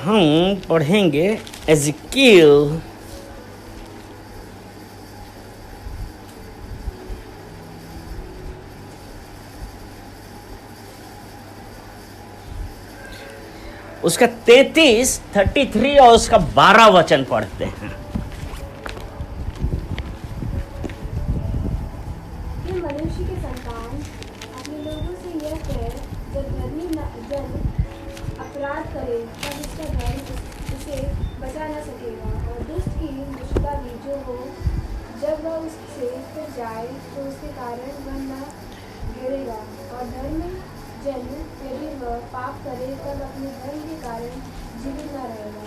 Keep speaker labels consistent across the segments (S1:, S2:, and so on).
S1: हम पढ़ेंगे एज़ेकिएल उसका 33 और उसका 12 वचन पढ़ते हैं।
S2: मनुष्य के संतान अपने लोगों से यह कहे, जब धर्मी जन अपराध करे तब उसका धर्म उसे बचा न सकेगा, और दुष्ट की मुश्किल भी जो हो, जब वह उससे फिर जाए तो उसके कारण वह न गिरेगा। और धर्मी जन यदि वह पाप करे तब अपने धर्म के कारण जीवित न रहेगा।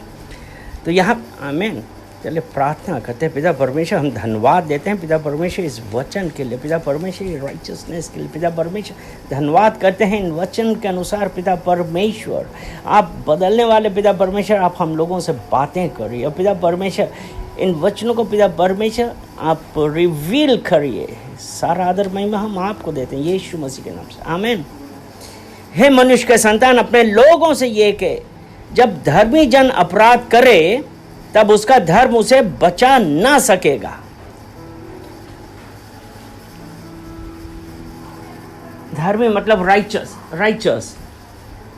S1: तो यहाँ आमीन। चलिए प्रार्थना करते हैं। पिता परमेश्वर, हम धन्यवाद देते हैं पिता परमेश्वर इस वचन के लिए, पिता परमेश्वर राइचसनेस के लिए। पिता परमेश्वर धन्यवाद करते हैं इन वचन के अनुसार। पिता परमेश्वर आप बदलने वाले पिता परमेश्वर, आप हम लोगों से बातें करिए। और पिता परमेश्वर इन वचनों को पिता परमेश्वर आप रिवील करिए। सारा आदर महिमा हम आपको देते हैं यीशु मसीह के नाम से, आमीन। हे मनुष्य के संतान, अपने लोगों से ये कि जब धर्मी जन अपराध करे तब उसका धर्म उसे बचा ना सकेगा। धर्मी मतलब राइचस।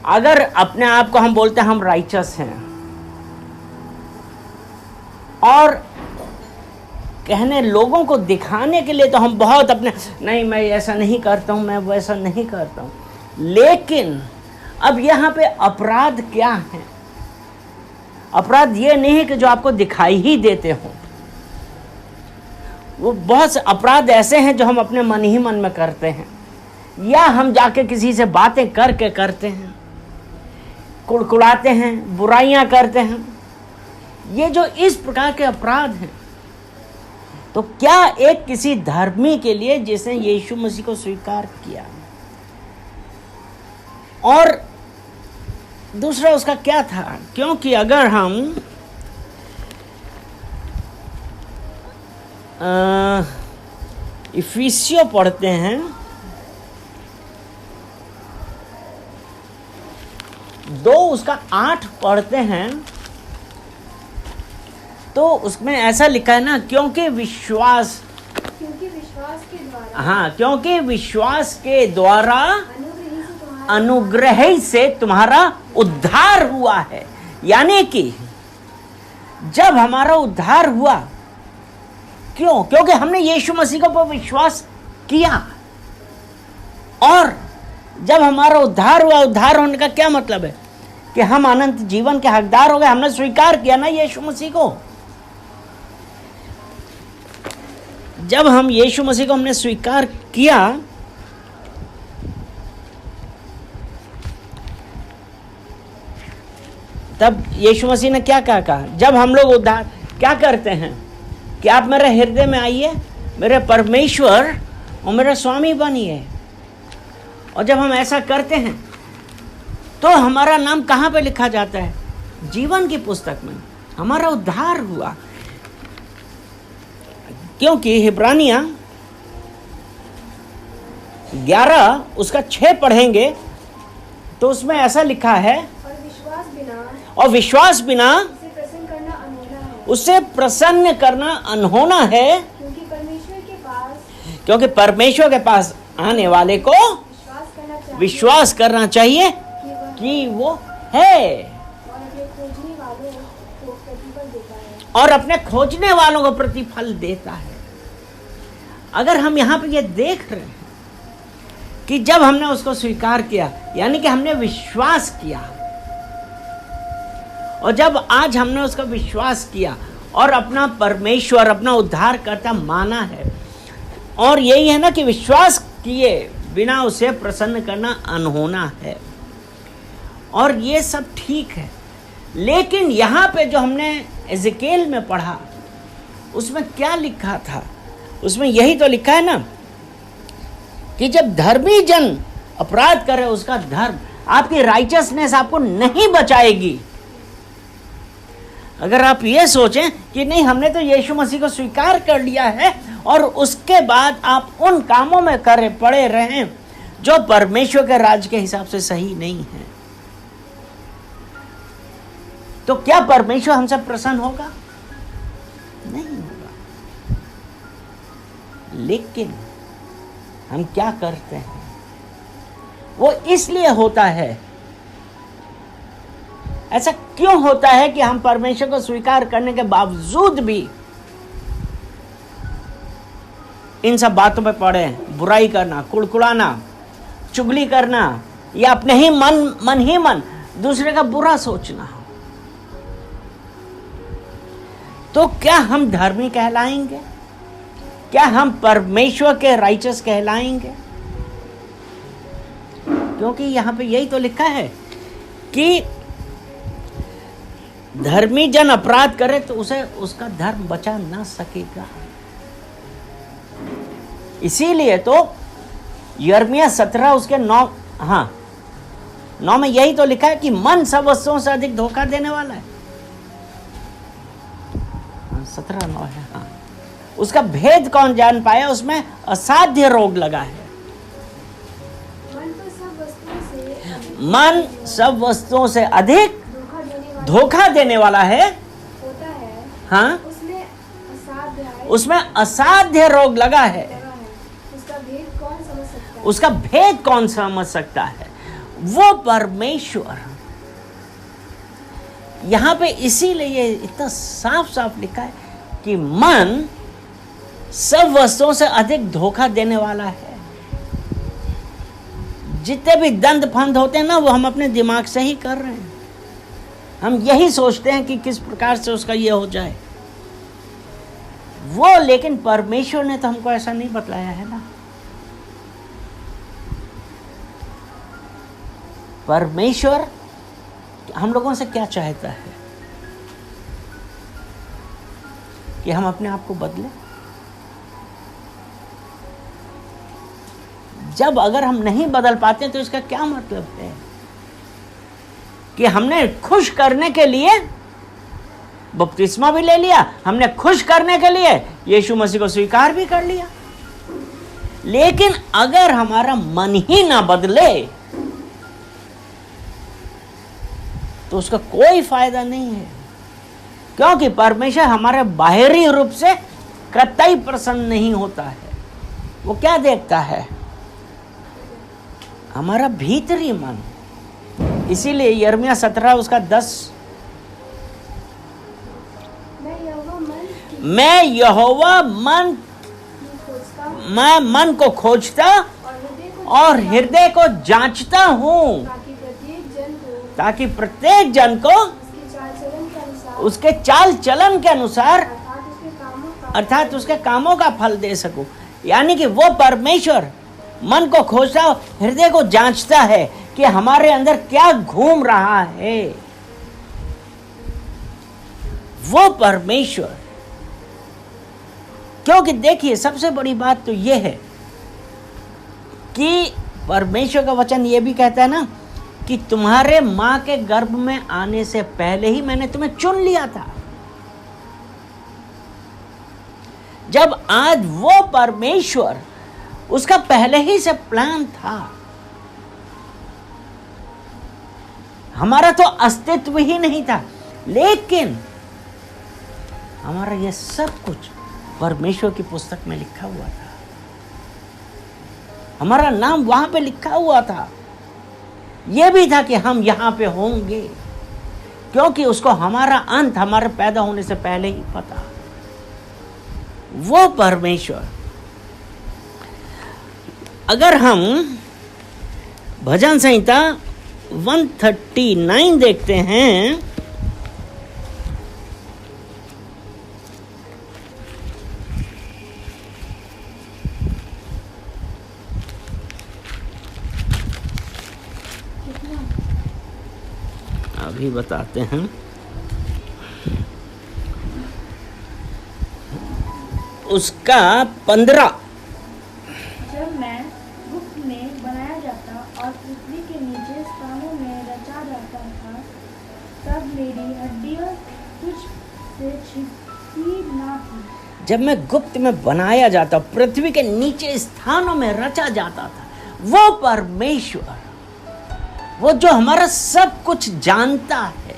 S1: अगर अपने आप को हम बोलते हैं हम राइचस हैं, और कहने लोगों को दिखाने के लिए तो हम बहुत अपने, नहीं मैं ऐसा नहीं करता हूं, मैं वैसा नहीं करता हूं। लेकिन अब यहां पे अपराध क्या है? अपराध ये नहीं है कि जो आपको दिखाई ही देते हो। वो बहुत से अपराध ऐसे हैं जो हम अपने मन ही मन में करते हैं, या हम जाके किसी से बातें करके करते हैं, कुड़कुड़ाते हैं, बुराइयां करते हैं। ये जो इस प्रकार के अपराध हैं, तो क्या एक किसी धर्मी के लिए जिसने यीशु मसीह को स्वीकार किया, और दूसरा उसका क्या था? क्योंकि अगर हम इफिसियों पढ़ते हैं 2 उसका 8 पढ़ते हैं, तो उसमें ऐसा लिखा है ना, क्योंकि विश्वास
S2: के द्वारा,
S1: हाँ, क्योंकि विश्वास के द्वारा अनुग्रह से तुम्हारा उद्धार हुआ है। यानी कि जब हमारा उद्धार हुआ, क्यों? क्योंकि हमने यीशु मसीह को पर विश्वास किया। और जब हमारा उद्धार हुआ, उद्धार होने का क्या मतलब है? कि हम अनंत जीवन के हकदार हो गए। हमने स्वीकार किया ना यीशु मसीह को। जब हम यीशु मसीह को हमने स्वीकार किया, तब यीशु मसीह ने क्या कहा? जब हम लोग उद्धार क्या करते हैं कि आप मेरे हृदय में आइए, मेरे परमेश्वर और मेरे स्वामी बनिए। और जब हम ऐसा करते हैं तो हमारा नाम कहाँ पे लिखा जाता है? जीवन की पुस्तक में। हमारा उद्धार हुआ। क्योंकि हिब्रानिया 11 उसका 6 पढ़ेंगे तो उसमें ऐसा लिखा है, और विश्वास बिना उसे प्रसन्न करना अनहोना है, क्योंकि परमेश्वर के पास आने वाले को विश्वास करना चाहिए कि वो है, और अपने खोजने वालों को प्रतिफल देता है। अगर हम यहाँ पे ये देख रहे हैं कि जब हमने उसको स्वीकार किया, यानी कि हमने विश्वास किया, और जब आज हमने उसका विश्वास किया और अपना परमेश्वर, अपना उद्धारकर्ता माना है, और यही है ना कि विश्वास किए बिना उसे प्रसन्न करना अनहोना है, और ये सब ठीक है। लेकिन यहाँ पे जो हमने एज़ेकिएल में पढ़ा, उसमें क्या लिखा था? उसमें यही तो लिखा है ना कि जब धर्मी जन अपराध करे, उसका धर्म, आपकी राइचसनेस आपको नहीं बचाएगी। अगर आप ये सोचें कि नहीं, हमने तो यीशु मसीह को स्वीकार कर लिया है, और उसके बाद आप उन कामों में पड़े रहें जो परमेश्वर के राज्य के हिसाब से सही नहीं है, तो क्या परमेश्वर हमसे प्रसन्न होगा? नहीं होगा। लेकिन हम क्या करते हैं, वो इसलिए होता है, ऐसा क्यों होता है कि हम परमेश्वर को स्वीकार करने के बावजूद भी इन सब बातों पे पड़े, बुराई करना, कुड़कुड़ाना, चुगली करना, या अपने ही मन दूसरे का बुरा सोचना। तो क्या हम धर्मी कहलाएंगे? क्या हम परमेश्वर के राइचस कहलाएंगे? क्योंकि यहां पे यही तो लिखा है कि धर्मी जन अपराध करे तो उसे उसका धर्म बचा ना सकेगा। इसीलिए तो यिर्मयाह 17 उसके 9 में यही तो लिखा है कि मन सब वस्तुओं से अधिक धोखा देने वाला है। 17:9 है। हाँ, उसका भेद कौन जान पाया? उसमें असाध्य रोग लगा है। मन सब वस्तुओं से अधिक धोखा देने वाला है। हाँ, उसमें असाध्य रोग लगा है। उसका भेद कौन समझ सकता है? वो परमेश्वर। यहां पे इसीलिए ये इतना साफ साफ लिखा है कि मन सब वस्तुओं से अधिक धोखा देने वाला है। जितने भी दंड फंद होते हैं ना, वो हम अपने दिमाग से ही कर रहे हैं। हम यही सोचते हैं कि किस प्रकार से उसका ये हो जाए वो, लेकिन परमेश्वर ने तो हमको ऐसा नहीं बतलाया है ना। परमेश्वर हम लोगों से क्या चाहता है कि हम अपने आप को बदलें। जब अगर हम नहीं बदल पाते तो इसका क्या मतलब है कि हमने खुश करने के लिए बपतिस्मा भी ले लिया, हमने खुश करने के लिए यीशु मसीह को स्वीकार भी कर लिया, लेकिन अगर हमारा मन ही ना बदले तो उसका कोई फायदा नहीं है। क्योंकि परमेश्वर हमारे बाहरी रूप से कतई प्रसन्न नहीं होता है। वो क्या देखता है? हमारा भीतरी मन। इसीलिए यिर्मयाह 17 उसका 10, मैं यहोवा मन को खोजता और हृदय को जांचता हूं, ताकि प्रत्येक जन को उसके चाल चलन के अनुसार अर्थात उसके कामों का फल दे सकूं। यानी कि वो परमेश्वर मन को खोजता, हृदय को जांचता है कि हमारे अंदर क्या घूम रहा है। वो परमेश्वर। क्योंकि देखिए, सबसे बड़ी बात तो यह है कि परमेश्वर का वचन यह भी कहता है ना कि तुम्हारे मां के गर्भ में आने से पहले ही मैंने तुम्हें चुन लिया था। जब आज वो परमेश्वर, उसका पहले ही से प्लान था, हमारा तो अस्तित्व ही नहीं था, लेकिन हमारा यह सब कुछ परमेश्वर की पुस्तक में लिखा हुआ था। हमारा नाम वहां पे लिखा हुआ था। यह भी था कि हम यहां पे होंगे, क्योंकि उसको हमारा अंत हमारे पैदा होने से पहले ही पता। वो परमेश्वर। अगर हम भजन संहिता 139 देखते हैं, अभी बताते हैं, उसका 15।
S2: जब मैं गुप्त में बनाया जाता और पृथ्वी के नीचे स्थानों में रचा जाता था, तब मेरी हड्डियां तुझ से छिपी ना थी।
S1: जब मैं गुप्त में बनाया जाता, पृथ्वी के नीचे स्थानों में रचा जाता था, वो परमेश्वर, वो जो हमारा सब कुछ जानता है,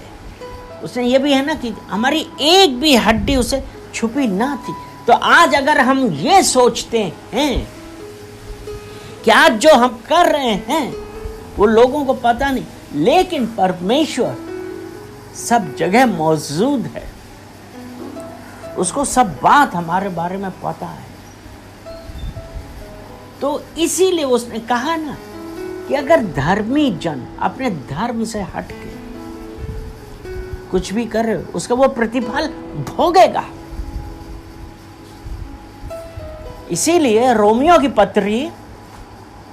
S1: उसने ये भी है ना कि हमारी एक भी हड्डी उसे छुपी ना थी। तो आज अगर हम ये सोचते हैं कि आज जो हम कर रहे हैं वो लोगों को पता नहीं, लेकिन परमेश्वर सब जगह मौजूद है, उसको सब बात हमारे बारे में पता है। तो इसीलिए उसने कहा ना कि अगर धर्मी जन अपने धर्म से हट के कुछ भी करे उसका वो प्रतिफल भोगेगा। इसीलिए रोमियो की पत्री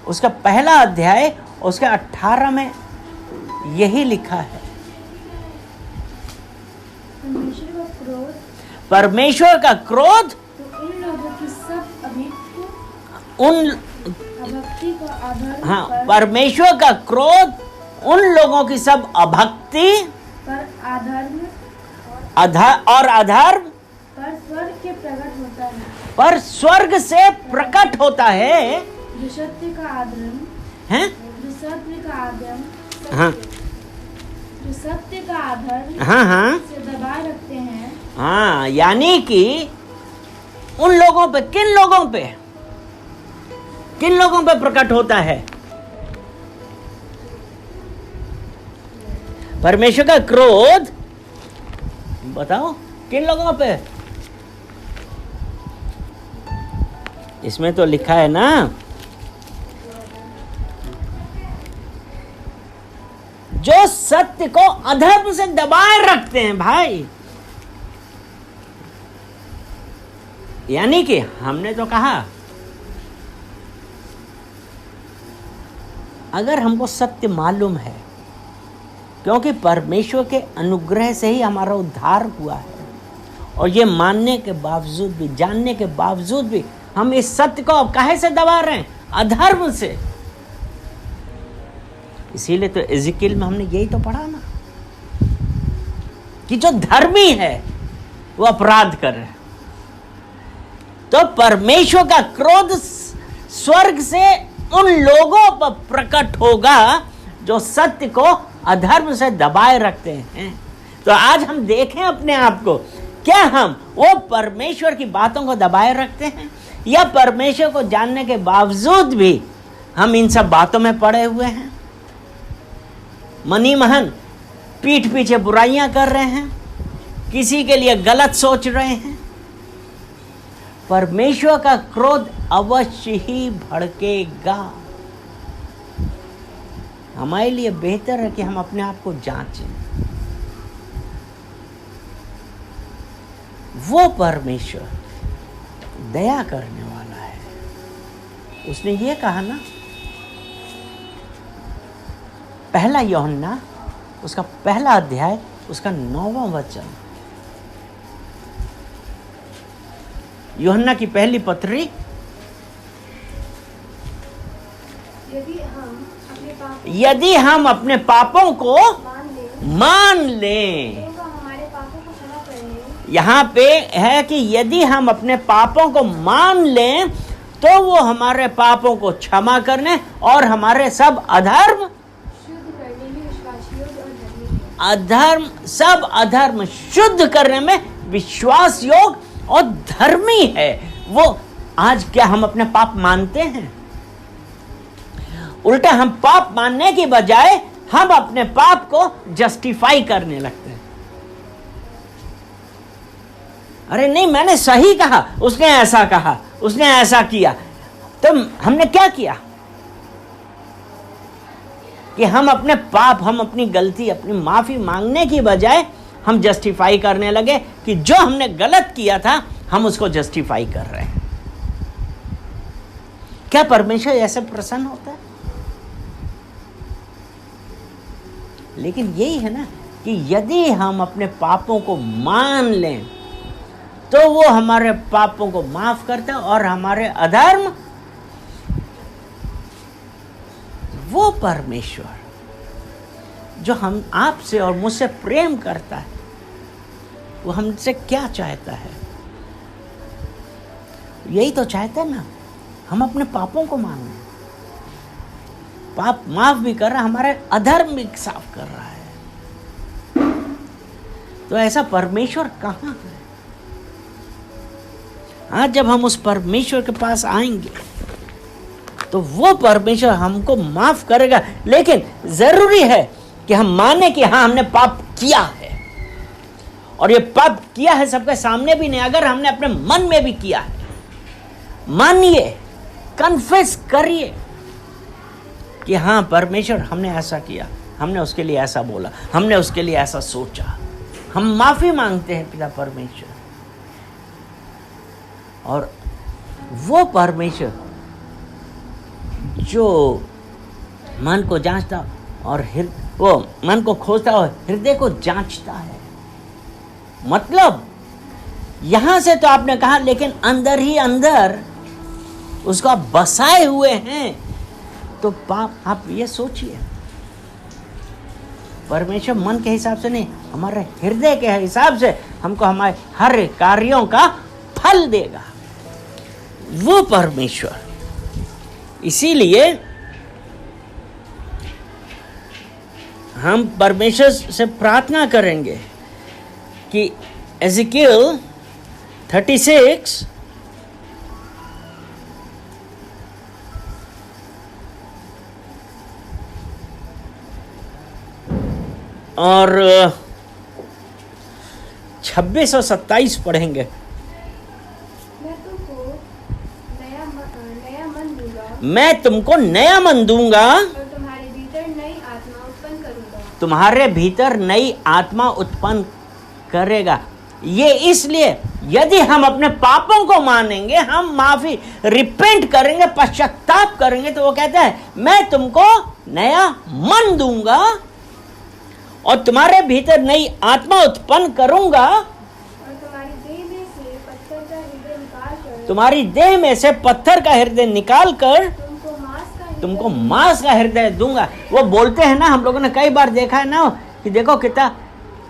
S1: उसका पहला अध्याय उसके 18 में यही लिखा है, परमेश्वर का क्रोध
S2: तो उन लोगों की सब अभक्ति को अधर्म
S1: हाँ, परमेश्वर का क्रोध उन लोगों की सब अभक्ति
S2: पर अधर्म
S1: और अधर्म
S2: पर स्वर्ग के प्रकट होता है,
S1: पर स्वर्ग से प्रकट होता है।
S2: जो सत्य का आदरण
S1: हैं?
S2: जो सत्य का आदरण
S1: हाँ
S2: जो सत्य का आदर
S1: हाँ
S2: से दबाए रखते हैं।
S1: हाँ, यानी कि उन लोगों पे, किन लोगों पे प्रकट होता है? परमेश्वर का क्रोध, बताओ किन लोगों पे? इसमें तो लिखा है ना, जो सत्य को अधर्म से दबाए रखते हैं भाई। यानी कि हमने तो कहा अगर हमको सत्य मालूम है, क्योंकि परमेश्वर के अनुग्रह से ही हमारा उद्धार हुआ है, और ये मानने के बावजूद भी, जानने के बावजूद भी हम इस सत्य को अब काहे से दबा रहे हैं? अधर्म से। इसीलिए तो एजिकियल में हमने यही तो पढ़ा ना कि जो धर्मी है वो अपराध कर रहे हैं। तो परमेश्वर का क्रोध स्वर्ग से उन लोगों पर प्रकट होगा जो सत्य को अधर्म से दबाए रखते हैं। तो आज हम देखें अपने आप को, क्या हम वो परमेश्वर की बातों को दबाए रखते हैं, या परमेश्वर को जानने के बावजूद भी हम इन सब बातों में पड़े हुए हैं? मनी महन पीठ पीछे बुराइयां कर रहे हैं, किसी के लिए गलत सोच रहे हैं। परमेश्वर का क्रोध अवश्य ही भड़केगा। हमारे लिए बेहतर है कि हम अपने आप को जांचें। वो परमेश्वर दया करने वाला है। उसने ये कहा ना, पहला यूहन्ना उसका पहला अध्याय उसका 9वां वचन, यूहन्ना की पहली पत्री, यदि हम अपने पापों को मान लें, यहाँ पे है कि यदि हम अपने पापों को मान लें तो वो हमारे पापों को क्षमा करने और हमारे सब अधर्म शुद्ध करने में विश्वास योग और धर्मी है वो। आज क्या हम अपने पाप मानते हैं? उल्टा हम पाप मानने की बजाय हम अपने पाप को जस्टिफाई करने लगते हैं। अरे नहीं, मैंने सही कहा, उसने ऐसा कहा, उसने ऐसा किया। तो हमने क्या किया कि हम अपने पाप, हम अपनी गलती, अपनी माफी मांगने की बजाय हम जस्टिफाई करने लगे कि जो हमने गलत किया था हम उसको जस्टिफाई कर रहे हैं। क्या परमेश्वर ऐसे प्रसन्न होता है? लेकिन यही है ना कि यदि हम अपने पापों को मान लें तो वो हमारे पापों को माफ करता है और हमारे अधर्म, वो परमेश्वर जो हम आपसे और मुझसे प्रेम करता है वो हमसे क्या चाहता है? यही तो चाहता है ना, हम अपने पापों को मान लें। पाप माफ भी कर रहा है, हमारे अधर्म भी साफ कर रहा है। तो ऐसा परमेश्वर कहाँ है? आज जब हम उस परमेश्वर के पास आएंगे तो वो परमेश्वर हमको माफ करेगा, लेकिन जरूरी है कि हम माने कि हाँ हमने पाप किया है, और ये पाप किया है सबके सामने भी नहीं, अगर हमने अपने मन में भी किया है, मानिए, कन्फेस करिए कि हाँ परमेश्वर हमने ऐसा किया, हमने उसके लिए ऐसा बोला, हमने उसके लिए ऐसा सोचा। हम माफी मांगते हैं पिता परमेश्वर, और वो परमेश्वर जो मन को जांचता और वो मन को खोजता और हृदय को जांचता है। मतलब यहां से तो आपने कहा, लेकिन अंदर ही अंदर उसको आप बसाए हुए हैं, तो पाप, आप ये सोचिए, परमेश्वर मन के हिसाब से नहीं, हमारे हृदय के हिसाब से हमको हमारे हर कार्यों का फल देगा वो परमेश्वर। इसीलिए हम परमेश्वर से प्रार्थना करेंगे कि एज़ेकिएल 36 और 26 और 27 पढ़ेंगे। मैं तुमको नया मन दूंगा
S2: और तुम्हारे भीतर नई आत्मा उत्पन्न करूंगा।
S1: तुम्हारे भीतर नई आत्मा उत्पन्न करेगा। ये इसलिए, यदि हम अपने पापों को मानेंगे, हम माफी रिपेंट करेंगे, पश्चाताप करेंगे, तो वो कहता है मैं तुमको नया मन दूंगा और तुम्हारे भीतर नई आत्मा उत्पन्न करूंगा, तुम्हारी देह में से पत्थर का हृदय निकाल कर तुमको मांस का हृदय दूंगा। वो बोलते हैं ना, हम लोगों ने कई बार देखा है ना कि देखो कितना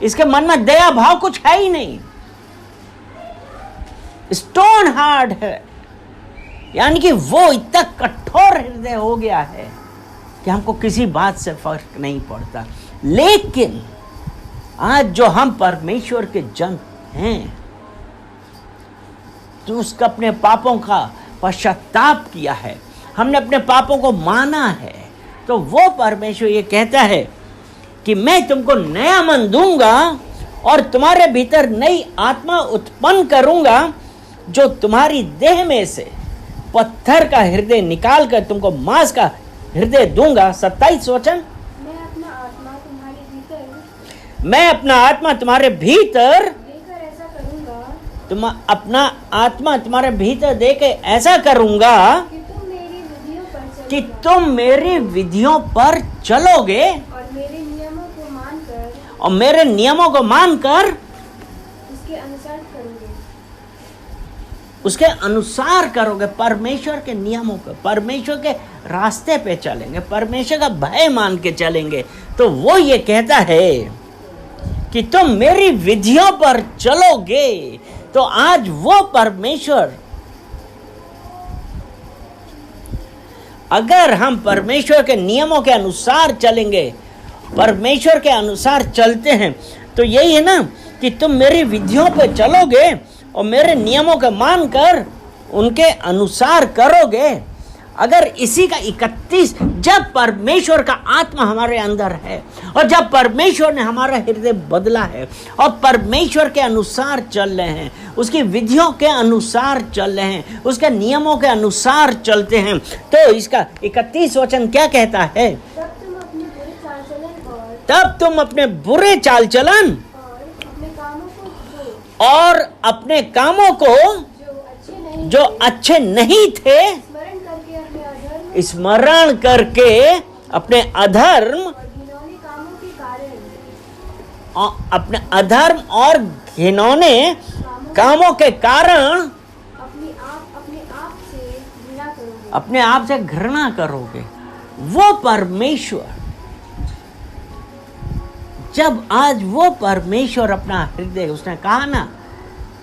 S1: इसके मन में दया भाव कुछ है ही नहीं, स्टोन हार्ड है, यानी कि वो इतना कठोर हृदय हो गया है कि हमको किसी बात से फर्क नहीं पड़ता। लेकिन आज जो हम परमेश्वर के जन हैं, तो उसका अपने पापों का पश्चाताप किया है, हमने अपने पापों को माना है, तो वो परमेश्वर ये कहता है कि मैं तुमको नया मन दूंगा और तुम्हारे भीतर नई आत्मा उत्पन्न करूंगा, जो तुम्हारी देह में से पत्थर का हृदय निकाल कर तुमको मांस का हृदय दूंगा। 27 वचन,
S2: मैं अपना आत्मा
S1: तुम्हारे भीतर
S2: देकर ऐसा करूंगा,
S1: तुम अपना आत्मा तुम्हारे भीतर दे के ऐसा करूंगा कि तुम मेरी विधियों पर चलोगे
S2: और मेरे
S1: नियमों को मानकर उसके अनुसार करोगे। परमेश्वर के नियमों को, परमेश्वर के रास्ते पे चलेंगे, परमेश्वर का भय मान के चलेंगे। तो वो ये कहता है कि तुम मेरी विधियों पर चलोगे। तो आज वो परमेश्वर, अगर हम परमेश्वर के नियमों के अनुसार चलेंगे, परमेश्वर के अनुसार चलते हैं, तो यही है ना कि तुम मेरी विधियों पर चलोगे और मेरे नियमों को मानकर उनके अनुसार करोगे। अगर इसी का 31, जब परमेश्वर का आत्मा हमारे अंदर है और जब परमेश्वर ने हमारा हृदय बदला है और परमेश्वर के अनुसार चल रहे हैं, उसकी विधियों के अनुसार चल रहे हैं, उसके नियमों के अनुसार चलते हैं, तो इसका 31 वचन क्या कहता है? तब तुम अपने बुरे चाल चलन और अपने कामों को जो अच्छे नहीं थे स्मरण करके अपने अधर्म अपने अधर्म और घिनौने कामों के कारण अपने आप से घृणा करोगे। वो परमेश्वर, जब आज वो परमेश्वर अपना हृदय, उसने कहा ना,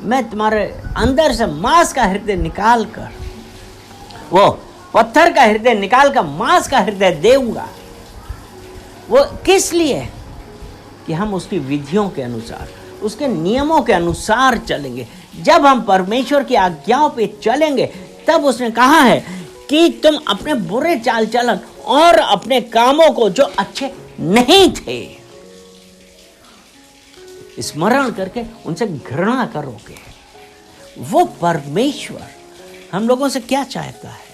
S1: मैं तुम्हारे अंदर से मांस का हृदय निकाल कर, वो पत्थर का हृदय निकाल कर मांस का हृदय देऊंगा। वो किस लिए? कि हम उसकी विधियों के अनुसार, उसके नियमों के अनुसार चलेंगे, जब हम परमेश्वर की आज्ञाओं पे चलेंगे, तब उसने कहा है कि तुम अपने बुरे चाल चलन और अपने कामों को जो अच्छे नहीं थे स्मरण करके उनसे घृणा करोगे। वो परमेश्वर हम लोगों से क्या चाहता है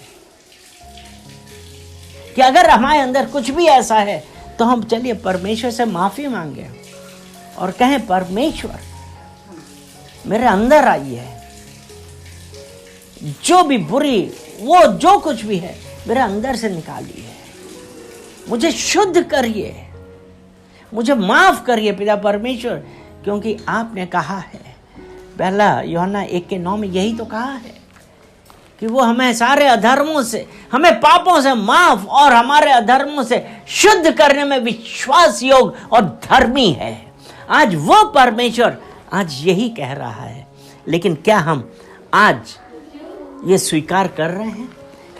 S1: कि अगर हमारे अंदर कुछ भी ऐसा है तो हम चलिए परमेश्वर से माफी मांगे और कहें, परमेश्वर मेरे अंदर आइए, जो भी बुरी, वो जो कुछ भी है मेरे अंदर से निकालिए, मुझे शुद्ध करिए, मुझे माफ करिए पिता परमेश्वर, क्योंकि आपने कहा है, पहला यूहन्ना 1:9 में यही तो कहा है कि वो हमें सारे अधर्मों से, हमें पापों से माफ और हमारे अधर्मों से शुद्ध करने में विश्वास योग्य और धर्मी है। आज वो परमेश्वर आज यही कह रहा है, लेकिन क्या हम आज ये स्वीकार कर रहे हैं?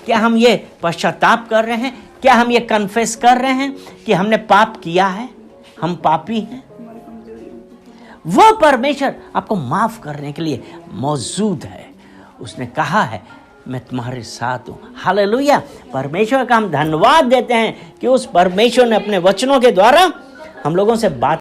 S1: क्या हम ये पश्चाताप कर रहे हैं? क्या हम ये कन्फेस कर रहे हैं कि हमने पाप किया है, हम पापी हैं? वो परमेश्वर आपको माफ करने के लिए मौजूद है। उसने कहा है, मैं तुम्हारे साथ हूं। हालेलुया। परमेश्वर का हम धन्यवाद देते हैं कि उस परमेश्वर ने अपने वचनों के द्वारा हम लोगों से बात